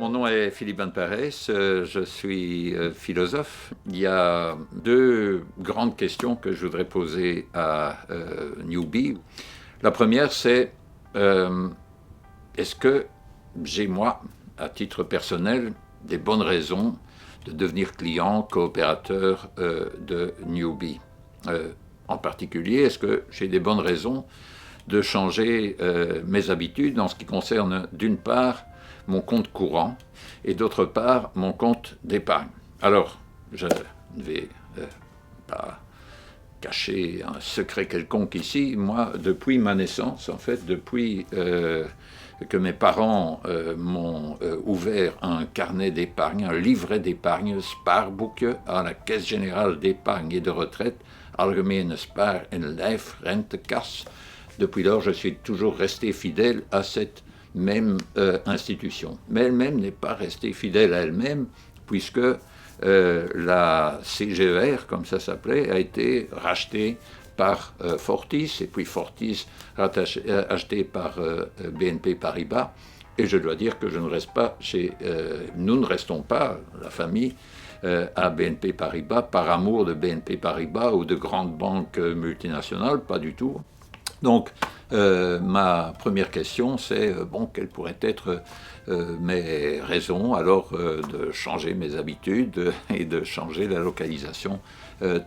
Mon nom est Philippe Van Parijs, je suis philosophe. Il y a deux grandes questions que je voudrais poser à Newbie. La première, c'est est-ce que j'ai, moi, à titre personnel, des bonnes raisons de devenir client, coopérateur de Newbie? En particulier, est-ce que j'ai des bonnes raisons de changer mes habitudes en ce qui concerne, d'une part, mon compte courant et d'autre part, mon compte d'épargne. Alors, je ne vais pas cacher un secret quelconque ici. Moi, depuis ma naissance, en fait, depuis que mes parents m'ont ouvert un carnet d'épargne, un livret d'épargne, Sparboek, à la Caisse générale d'épargne et de retraite, Algemene Spaar- en Lijfrentekasse. Depuis lors, je suis toujours resté fidèle à cette même institution. Mais elle-même n'est pas restée fidèle à elle-même, puisque la CGER, comme ça s'appelait, a été rachetée par Fortis, et puis Fortis acheté par BNP Paribas. Et je dois dire que je ne reste pas nous ne restons pas, la famille, à BNP Paribas par amour de BNP Paribas ou de grandes banques multinationales, pas du tout. Donc, ma première question, c'est, quelles pourraient être mes raisons alors de changer mes habitudes et de changer la localisation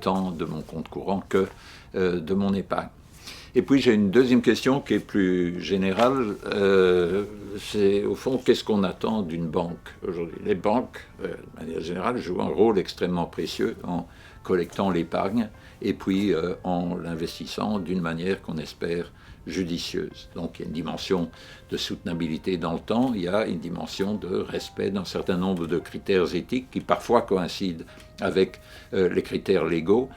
tant de mon compte courant que de mon épargne. Et puis j'ai une deuxième question qui est plus générale, c'est au fond qu'est-ce qu'on attend d'une banque aujourd'hui? Les banques, de manière générale, jouent un rôle extrêmement précieux en collectant l'épargne et puis en l'investissant d'une manière qu'on espère judicieuse. Donc il y a une dimension de soutenabilité dans le temps, il y a une dimension de respect d'un certain nombre de critères éthiques qui parfois coïncident avec les critères légaux,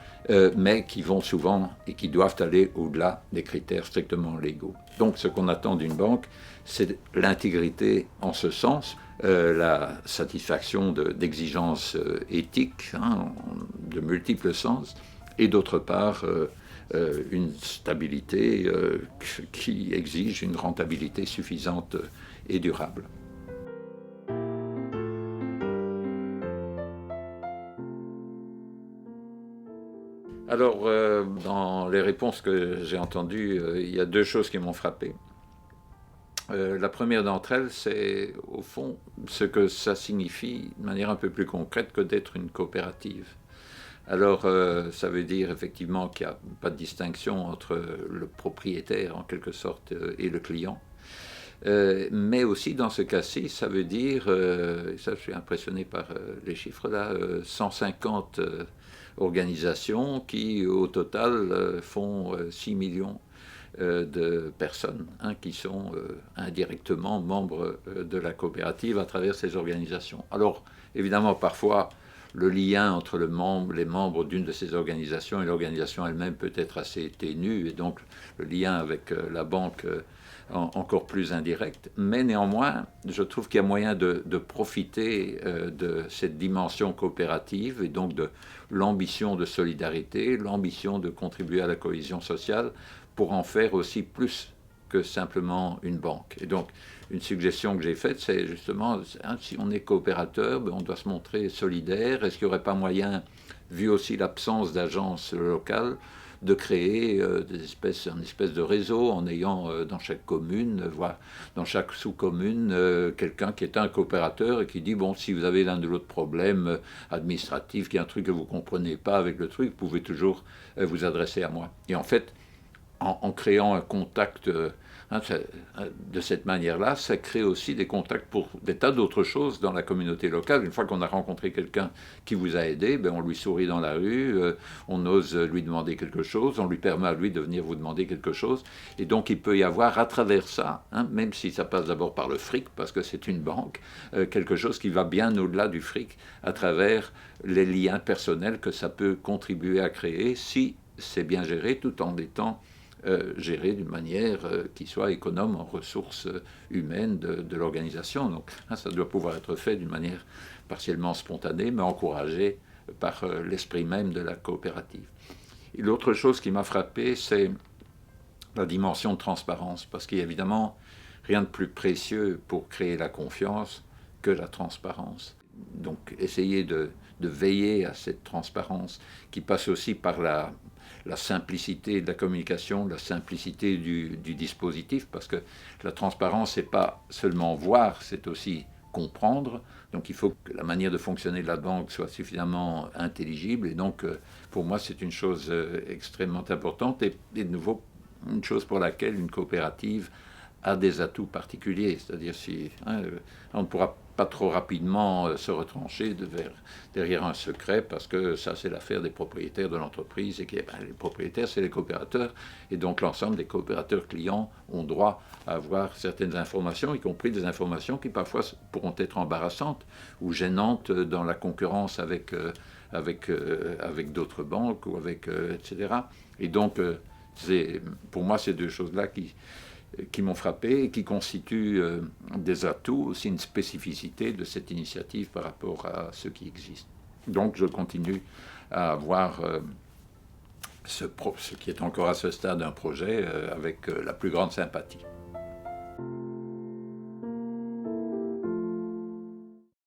mais qui vont souvent et qui doivent aller au-delà des critères strictement légaux. Donc ce qu'on attend d'une banque, c'est l'intégrité en ce sens, la satisfaction d'exigences éthiques, de multiples sens, et d'autre part une stabilité qui exige une rentabilité suffisante et durable. Alors, dans les réponses que j'ai entendues, il y a deux choses qui m'ont frappé. La première d'entre elles, c'est au fond ce que ça signifie de manière un peu plus concrète que d'être une coopérative. Alors, ça veut dire effectivement qu'il n'y a pas de distinction entre le propriétaire, en quelque sorte, et le client. Mais aussi, dans ce cas-ci, ça veut dire, et ça je suis impressionné par les chiffres là, 150 organisations qui, au total, font 6 millions de personnes qui sont indirectement membres de la coopérative à travers ces organisations. Alors, évidemment, parfois, le lien entre les membres d'une de ces organisations et l'organisation elle-même peut être assez ténu, et donc le lien avec la banque encore plus indirect. Mais néanmoins, je trouve qu'il y a moyen de profiter de cette dimension coopérative et donc de l'ambition de solidarité, l'ambition de contribuer à la cohésion sociale pour en faire aussi plus que simplement une banque. Et donc, une suggestion que j'ai faite, c'est justement, si on est coopérateur, on doit se montrer solidaire. Est-ce qu'il n'y aurait pas moyen, vu aussi l'absence d'agences locales, de créer une espèce de réseau en ayant dans chaque commune, voire dans chaque sous-commune, quelqu'un qui est un coopérateur et qui dit, si vous avez l'un de l'autre problème administratif, qu'il y a un truc que vous ne comprenez pas avec le truc, vous pouvez toujours vous adresser à moi. Et en fait, en créant un contact de cette manière-là, ça crée aussi des contacts pour des tas d'autres choses dans la communauté locale. Une fois qu'on a rencontré quelqu'un qui vous a aidé, on lui sourit dans la rue, on ose lui demander quelque chose, on lui permet à lui de venir vous demander quelque chose. Et donc il peut y avoir à travers ça, même si ça passe d'abord par le fric, parce que c'est une banque, quelque chose qui va bien au-delà du fric, à travers les liens personnels que ça peut contribuer à créer si c'est bien géré, tout en étant géré d'une manière qui soit économe en ressources humaines de l'organisation. Donc ça doit pouvoir être fait d'une manière partiellement spontanée, mais encouragée par l'esprit même de la coopérative. Et l'autre chose qui m'a frappé, c'est la dimension de transparence, parce qu'il y a évidemment rien de plus précieux pour créer la confiance que la transparence. Donc essayer de veiller à cette transparence qui passe aussi par la simplicité de la communication, la simplicité du dispositif, parce que la transparence, c'est pas seulement voir, c'est aussi comprendre. Donc il faut que la manière de fonctionner de la banque soit suffisamment intelligible. Et donc, pour moi, c'est une chose extrêmement importante et de nouveau, une chose pour laquelle une coopérative a des atouts particuliers. C'est-à-dire si on ne pourra pas trop rapidement se retrancher derrière un secret, parce que ça, c'est l'affaire des propriétaires de l'entreprise, et que les propriétaires, c'est les coopérateurs, et donc l'ensemble des coopérateurs clients ont droit à avoir certaines informations, y compris des informations qui parfois pourront être embarrassantes ou gênantes dans la concurrence avec d'autres banques, ou etc. Et donc, pour moi, ces deux choses-là qui m'ont frappé et qui constituent des atouts, aussi une spécificité de cette initiative par rapport à ce qui existe. Donc je continue à voir ce qui est encore à ce stade un projet avec la plus grande sympathie.